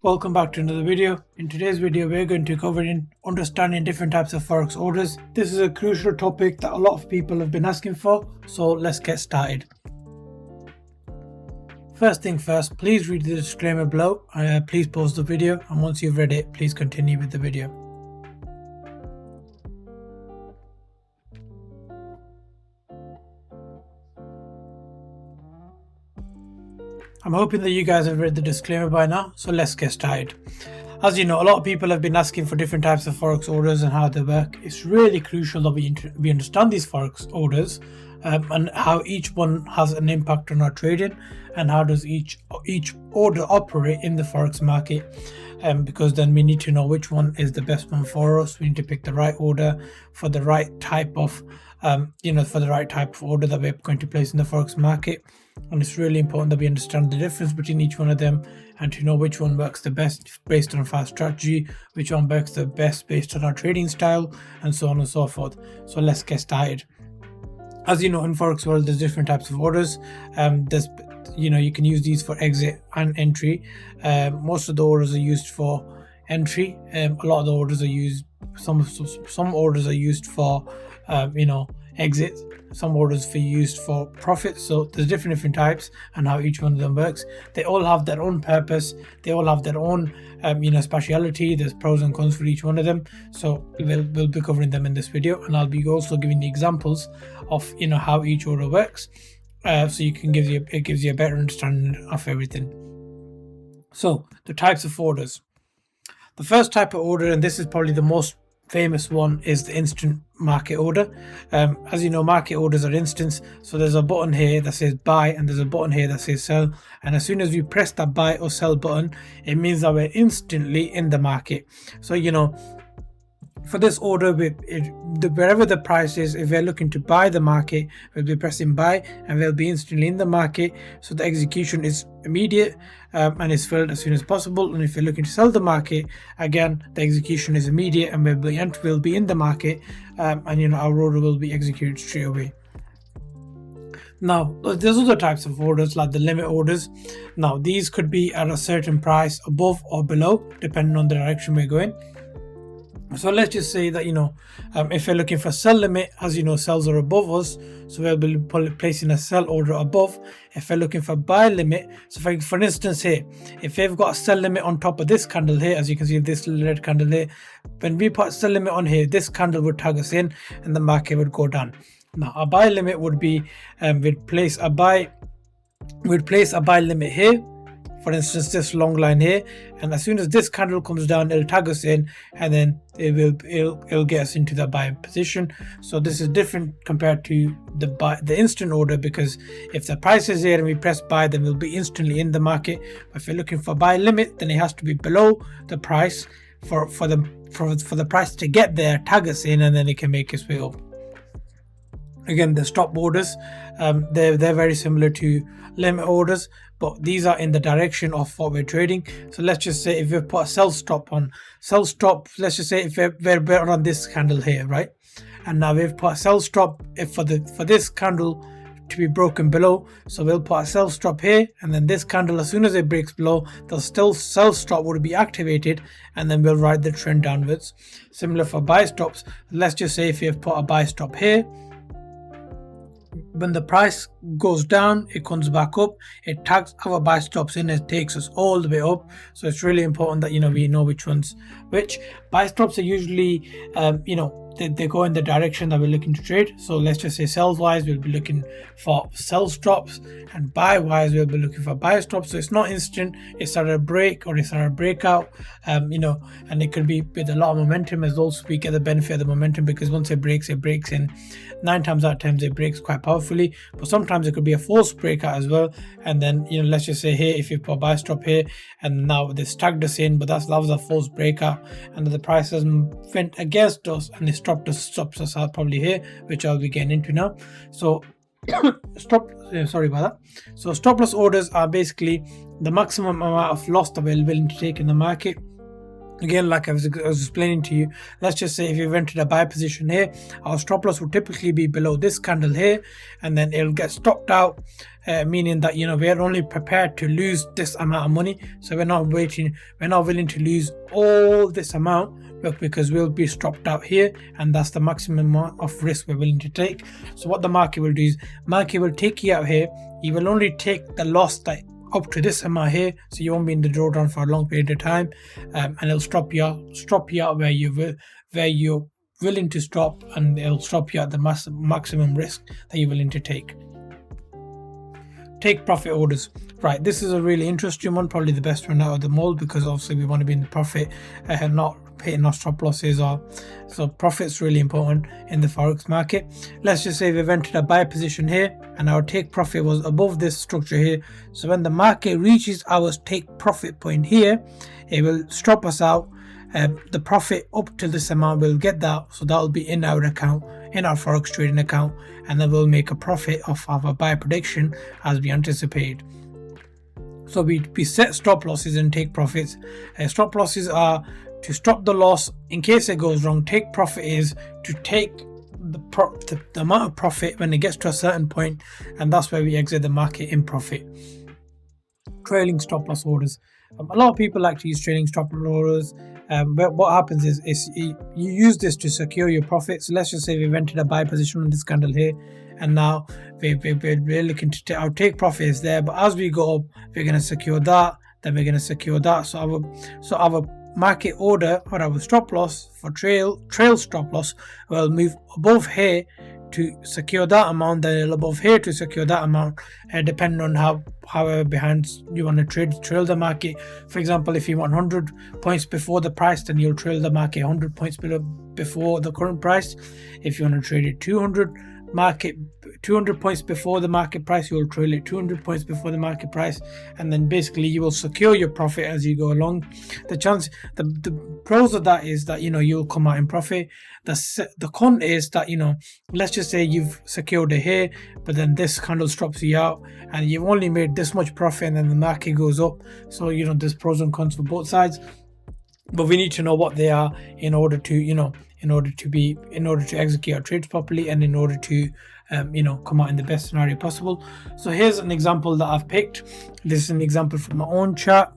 Welcome back to another video. In today's video, we're going to cover understanding different types of Forex orders. This is a crucial topic that a lot of people have been asking for, so let's get started. First thing first, please read the disclaimer below. Please pause the video, and once you've read it, please continue with the video. I'm hoping that you guys have read the disclaimer by now, so let's get started. As you know, a lot of people have been asking for different types of Forex orders and how they work. It's really crucial that we understand these Forex orders and how each one has an impact on our trading, and how does each order operate in the Forex market. Because then we need to know which one is the best one for us. We need to pick the right order for the right type of order that we're going to place in the Forex market. And it's really important that we understand the difference between each one of them, and to know which one works the best based on our strategy, which one works the best based on our trading style, and so on and so forth. So let's get started. As you know, in Forex world, there's different types of orders. You can use these for exit and entry. Most of the orders are used for entry. A lot of the orders are used. Some orders are used for exit. Some orders for used for profit. So there's different types and how each one of them works. They all have their own purpose. They all have their own speciality. There's pros and cons for each one of them. So we'll be covering them in this video, and I'll be also giving the examples of how each order works. So it gives you a better understanding of everything. So the types of orders. The first type of order, and this is probably the most famous one, is the instant market order. As you know, market orders are instant. So there's a button here that says buy, and there's a button here that says sell. And as soon as we press that buy or sell button, it means that we're instantly in the market. So for this order, wherever the price is, if we're looking to buy the market, we'll be pressing buy and we'll be instantly in the market. So the execution is immediate and is filled as soon as possible. And if you're looking to sell the market, again, the execution is immediate and we'll be in the market, and our order will be executed straight away. Now, there's other types of orders like the limit orders. Now, these could be at a certain price above or below, depending on the direction we're going. So let's just say that if we're looking for sell limit, as you know, sells are above us, so we'll be placing a sell order above. If we're looking for buy limit, so for instance here, if we've got a sell limit on top of this candle here, as you can see, this red candle here, when we put sell limit on here, this candle would tag us in and the market would go down. Now a buy limit would be we'd place a buy limit here. For instance, this long line here, and as soon as this candle comes down, it'll tag us in, and then it'll get us into the buying position. So this is different compared to the instant order, because if the price is here and we press buy, then we'll be instantly in the market. But if you're looking for buy limit, then it has to be below the price for the price to get there, tag us in, and then it can make its way up. Again, the stop orders, they're very similar to limit orders, but these are in the direction of what we're trading. So let's just say if we put a sell stop, let's just say if we're on this candle here, right? And now we've put a sell stop for this candle to be broken below. So we'll put a sell stop here, and then this candle, as soon as it breaks below, the still sell stop would be activated, and then we'll ride the trend downwards. Similar for buy stops. Let's just say if you've put a buy stop here, when the price goes down, it comes back up, it tags our buy stops in, it takes us all the way up. So it's really important that we know which ones which. Buy stops are usually they go in the direction that we're looking to trade. So let's just say sell wise, we'll be looking for sell stops, and buy wise, we'll be looking for buy stops. So it's not instant, it's at a break or it's at a breakout, and it could be with a lot of momentum as also. We get the benefit of the momentum, because once it breaks in 9 times out of 10 it breaks quite powerfully, but sometimes it could be a false breakout as well. And then let's just say here, if you put a buy stop here and now this tagged us in, but that was a false breakout, and the price hasn't went against us and it stops us out probably here, which I'll be getting into now. So sorry about that. So stop loss orders are basically the maximum amount of loss that we're willing to take in the market. Again, like I was explaining to you, let's just say if you've entered a buy position here, our stop loss will typically be below this candle here, and then it'll get stopped out, meaning that we're only prepared to lose this amount of money. So we're not willing to lose all this amount, because we'll be stopped out here, and that's the maximum amount of risk we're willing to take. So what the market will do is, market will take you out here. You will only take the loss that up to this amount here, so you won't be in the drawdown for a long period of time, and it'll stop you out where you're willing to stop, and it'll stop you at the maximum risk that you're willing to take. Take profit orders. Right, this is a really interesting one, probably the best one out of them all, because obviously we want to be in the profit and not hitting our stop losses. So profit's really important in the forex market. Let's just say we've entered a buy position here, and our take profit was above this structure here. So when the market reaches our take profit point here, it will stop us out. The profit up to this amount, we'll get that, so that will be in our account, in our forex trading account, and then we'll make a profit off of our buy prediction as we anticipated. So we set stop losses and take profits. Stop losses are to stop the loss in case it goes wrong. Take profit is to take the amount of profit when it gets to a certain point, and that's where we exit the market in profit. Trailing stop loss orders. A lot of people like to use trailing stop loss orders, but what happens is you use this to secure your profit. So let's just say we've entered a buy position on this candle here, and now we're looking to our take profit is there, but as we go up, we're going to secure that, then we're going to secure that. So our market order, or our stop loss for trail stop loss, will move above here to secure that amount, then it'll above here to secure that amount, depending on however behind you want to trail the market. For example, if you want 100 points before the price, then you'll trail the market 100 points before the current price. If you want to trade it 200 points before the market price, you will trail it 200 points before the market price, and then basically you will secure your profit as you go along. The pros of that is that you'll come out in profit. The con is that let's just say you've secured it here, but then this candle stops you out, and you've only made this much profit, and then the market goes up. So there's pros and cons for both sides, but we need to know what they are in order to execute our trades properly, and in order to come out in the best scenario possible. So here's an example that I've picked. This is an example from my own chart,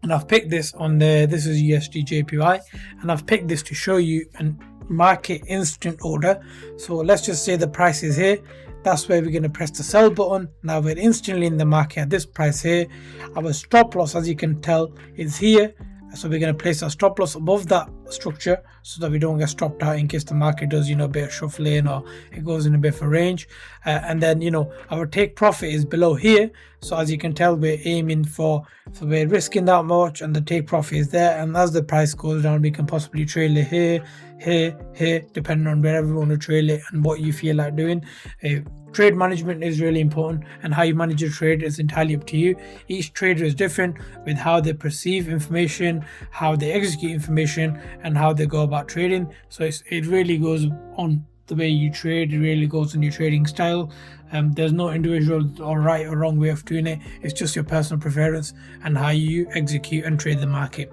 and I've picked this this is USD JPY, and I've picked this to show you a market instant order. So let's just say the price is here. That's where we're going to press the sell button. Now we're instantly in the market at this price here. Our stop loss, as you can tell, is here. So we're going to place our stop loss above that structure, so that we don't get stopped out in case the market does a bit of shuffling, or it goes in a bit of a range. And then our take profit is below here. So as you can tell, we're aiming for, so we're risking that much, and the take profit is there. And as the price goes down, we can possibly trail it here, depending on wherever you want to trail it and what you feel like doing. Trade management is really important, and how you manage your trade is entirely up to you. Each trader is different with how they perceive information, how they execute information, and how they go about trading. So it really goes on the way you trade. It really goes on your trading style. There's no individual or right or wrong way of doing it. It's just your personal preference and how you execute and trade the market.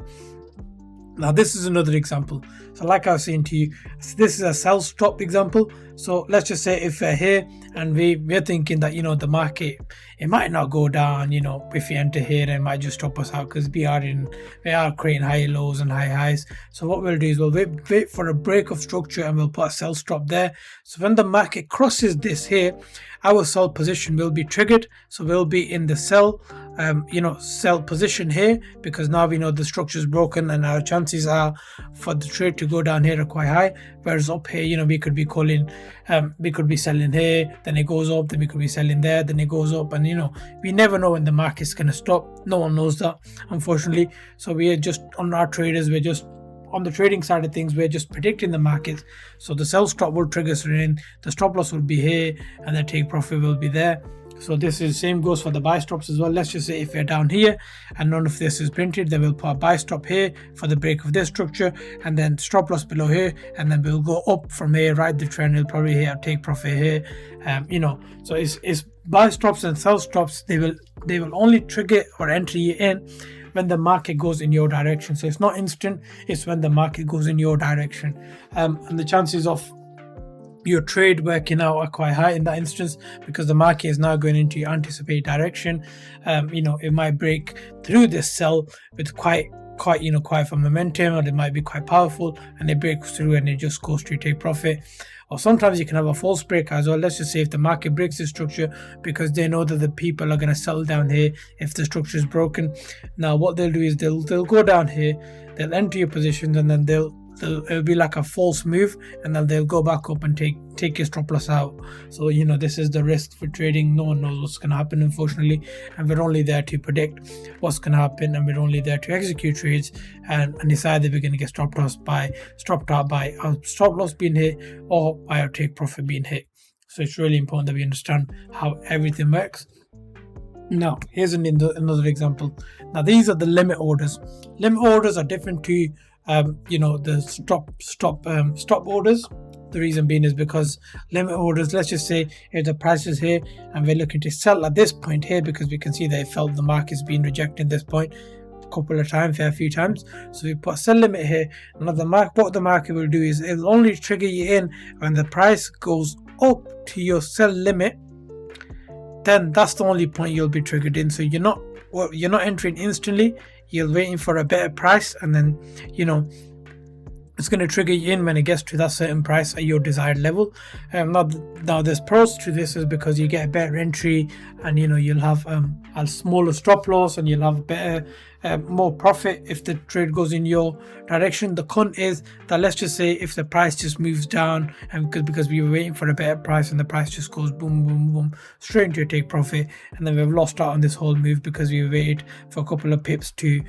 Now this is another example. So like I was saying to you, this is a sell stop example. So let's just say if we're here and we're thinking that the market, it might not go down, if we enter here, it might just stop us out, because we are creating high lows and high highs. So what we'll do is we'll wait for a break of structure, and we'll put a sell stop there. So when the market crosses this here, our sell position will be triggered. So we'll be in the sell position here, because now we know the structure is broken, and our chances are for the trade to go down here are quite high. Whereas up here, we could be selling here, then it goes up, then we could be selling there, then it goes up, and we never know when the market's going to stop. No one knows that, unfortunately. So we are just on our traders, we're just on the trading side of things, we're just predicting the market. So the sell stop will trigger us in, the stop loss will be here, and the take profit will be there. So this is same goes for the buy stops as well. Let's just say if we're down here and none of this is printed, then we'll put a buy stop here for the break of this structure, and then stop loss below here, and then we'll go up from here, ride the trend. We'll probably here take profit here. So it's buy stops and sell stops. They will only trigger or enter you in when the market goes in your direction. So it's not instant, it's when the market goes in your direction. And the chances of your trade working out are quite high in that instance, because the market is now going into your anticipated direction. It might break through this sell with quite for momentum, or it might be quite powerful, and it breaks through and it just goes to take profit. Or sometimes you can have a false break as well. Let's just say if the market breaks the structure because they know that the people are going to sell down here if the structure is broken. Now what they'll do is they'll go down here, they'll enter your positions, and then it'll be like a false move, and then they'll go back up and take your stop loss out. So this is the risk for trading. No one knows what's going to happen, unfortunately, and we're only there to predict what's going to happen, and we're only there to execute trades and decide that we're going to get stopped out by our stop loss being hit or by our take profit being hit. So it's really important that we understand how everything works. Now here's another example. Now these are the limit orders. Limit orders are different to the stop orders. The reason being is because limit orders, let's just say if the price is here and we're looking to sell at this point here, because we can see that it felt the market's been rejecting this point a few times. So we put a sell limit here. Now what the market will do is it'll only trigger you in when the price goes up to your sell limit. Then that's the only point you'll be triggered in. So you're not entering instantly. You're waiting for a better price, and then it's going to trigger you in when it gets to that certain price at your desired level. Now there's pros to this, is because you get a better entry, and you'll have a smaller stop loss, and you'll have better more profit if the trade goes in your direction. The con is that, let's just say if the price just moves down, and because we were waiting for a better price, and the price just goes boom boom boom straight into a take profit, and then we've lost out on this whole move because we waited for a couple of pips to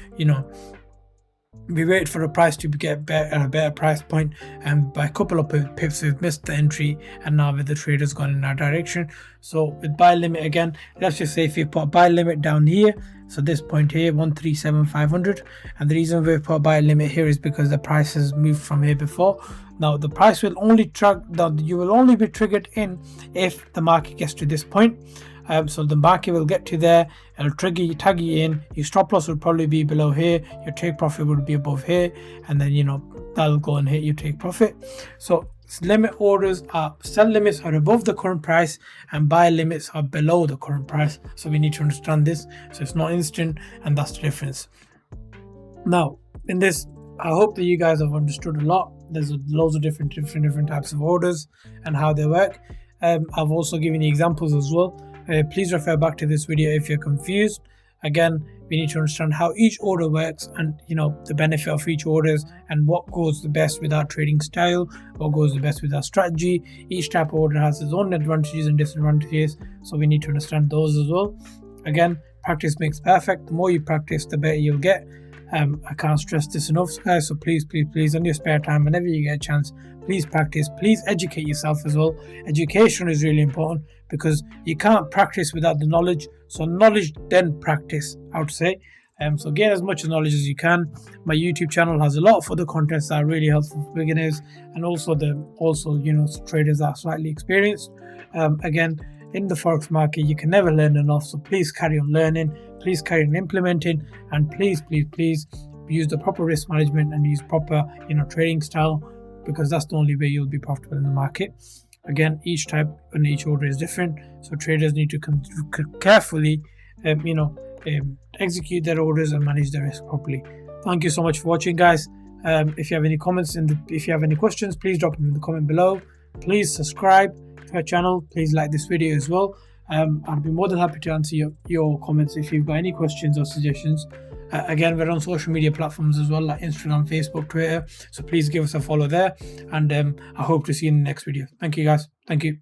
we waited for the price to get at a better price point, and by a couple of pips we've missed the entry, and now with the traders gone in our direction. So with buy limit, again, let's just say if you put a buy limit down here, so this point here 137,500, and the reason we put a buy limit here is because the price has moved from here before. Now the price will only you will only be triggered in if the market gets to this point. So the market will get to there, it'll tag you in, your stop loss will probably be below here, your take profit would be above here, and then that'll go and hit your take profit. So limit orders sell limits are above the current price, and buy limits are below the current price. So we need to understand this. So it's not instant, and that's the difference. Now in this, I hope that you guys have understood a lot. There's loads of different types of orders and how they work. I've also given you examples as well. Please refer back to this video if you're confused. Again, we need to understand how each order works, and the benefit of each orders, and what goes the best with our trading style, what goes the best with our strategy. Each type of order has its own advantages and disadvantages, so we need to understand those as well. Again, practice makes perfect. The more you practice, the better you'll get. I can't stress this enough, guys. So please on your spare time, whenever you get a chance, please practice. Please educate yourself as well. Education is really important, because you can't practice without the knowledge. So knowledge, then practice, I would say. So gain as much knowledge as you can. My YouTube channel has a lot of other contents that are really helpful for beginners, and also traders that are slightly experienced. Again, in the Forex market, you can never learn enough. So please carry on learning, please carry on implementing, and please use the proper risk management and use proper trading style, because that's the only way you'll be profitable in the market. Again, each type and each order is different, so traders need to carefully execute their orders and manage their risk properly. Thank you so much for watching, guys. If you have any comments if you have any questions, please drop them in the comment below. Please subscribe to our channel. Please like this video as well. I'll be more than happy to answer your comments if you've got any questions or suggestions. Again, we're on social media platforms as well, like Instagram, Facebook, Twitter, so please give us a follow there, and I hope to see you in the next video. Thank you, guys. Thank you.